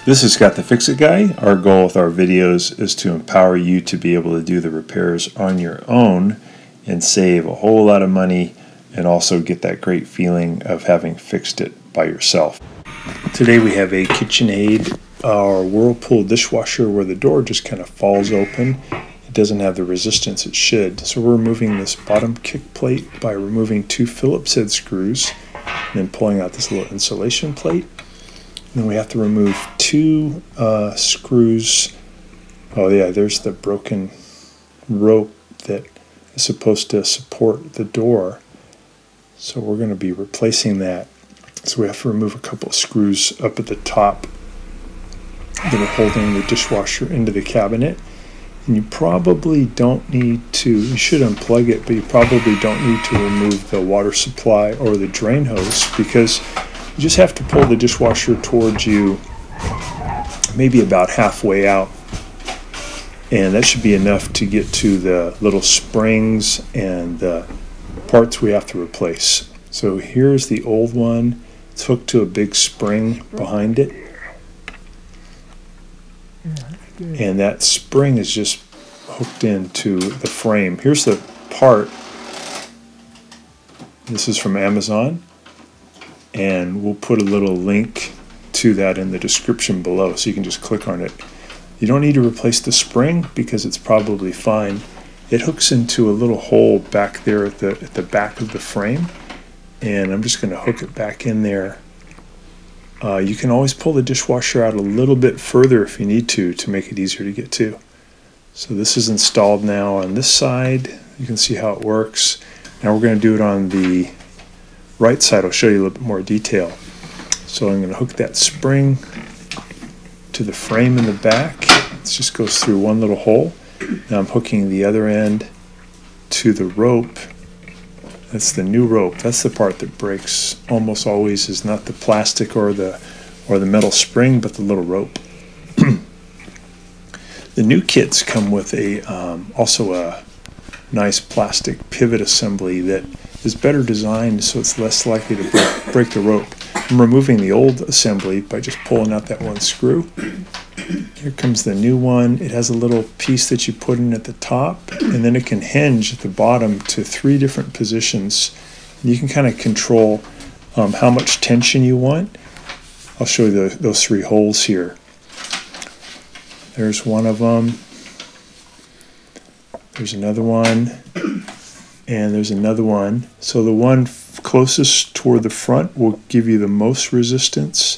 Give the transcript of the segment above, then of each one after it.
This is Scott the Fix-It Guy. Our goal with our videos is to empower you to be able to do the repairs on your own and save a whole lot of money and also get that great feeling of having fixed it by yourself. Today we have a Kitchenaid Whirlpool dishwasher where the door just kind of falls open. It doesn't have the resistance it should. So we're removing this bottom kick plate by removing 2 Phillips head screws and then pulling out this little insulation plate. And then we have to remove 2 screws. Oh yeah, there's the broken rope that is supposed to support the door. So we're going to be replacing that. So we have to remove a couple of screws up at the top that are holding the dishwasher into the cabinet. And you probably don't need to, you should unplug it, but you probably don't need to remove the water supply or the drain hose, because you just have to pull the dishwasher towards you maybe about halfway out, and that should be enough to get to the little springs and the parts we have to replace. So here's the old one. It's hooked to a big spring behind it, and that spring is just hooked into the frame. Here's the part. This is from Amazon, and we'll put a little link to that in the description below so you can just click on it. You don't need to replace the spring because it's probably fine. It hooks into a little hole back there at the back of the frame, and I'm just going to hook it back in there. You can always pull the dishwasher out a little bit further if you need to make it easier to get to. So this is installed now on this side. You can see how it works. Now we're going to do it on the right side. I'll show you a little bit more detail. So I'm going to hook that spring to the frame in the back. It just goes through one little hole. Now I'm hooking the other end to the rope. That's the new rope. That's the part that breaks almost always, is not the plastic or the metal spring, but the little rope. The new kits come with also a nice plastic pivot assembly that is better designed, so it's less likely to break the rope. I'm removing the old assembly by just pulling out that one screw. Here comes the new one. It has a little piece that you put in at the top, and then it can hinge at the bottom to 3 different positions. You can kind of control how much tension you want. I'll show you those 3 holes here. There's one of them. There's another one. And there's another one. So the one closest toward the front will give you the most resistance,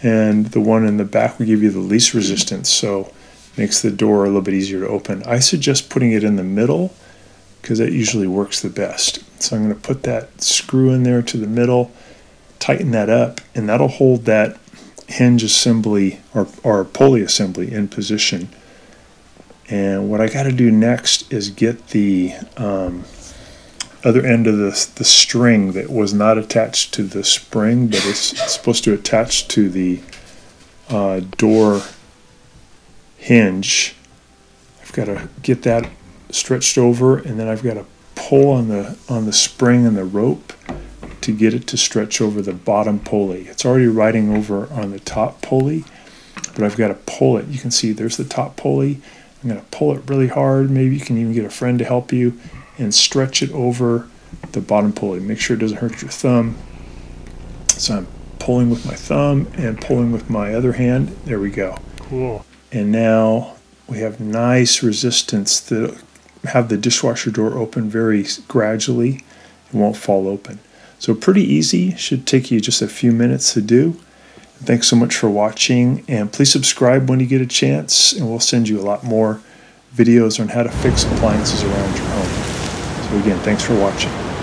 and the one in the back will give you the least resistance, so it makes the door a little bit easier to open. I suggest putting it in the middle because that usually works the best. So I'm going to put that screw in there to the middle, tighten that up, and that'll hold that hinge assembly or pulley assembly in position. And what I got to do next is get the other end of the string that was not attached to the spring, but it's supposed to attach to the door hinge. I've got to get that stretched over, and then I've got to pull on the spring and the rope to get it to stretch over the bottom pulley. It's already riding over on the top pulley, but I've got to pull it. You can see there's the top pulley. I'm going to pull it really hard. Maybe you can even get a friend to help you and stretch it over the bottom pulley. Make sure it doesn't hurt your thumb. So I'm pulling with my thumb and pulling with my other hand. There we go. Cool. And now we have nice resistance to have the dishwasher door open very gradually. It won't fall open. So pretty easy. Should take you just a few minutes to do. Thanks so much for watching, and please subscribe when you get a chance, and we'll send you a lot more videos on how to fix appliances around your home. So again, thanks for watching.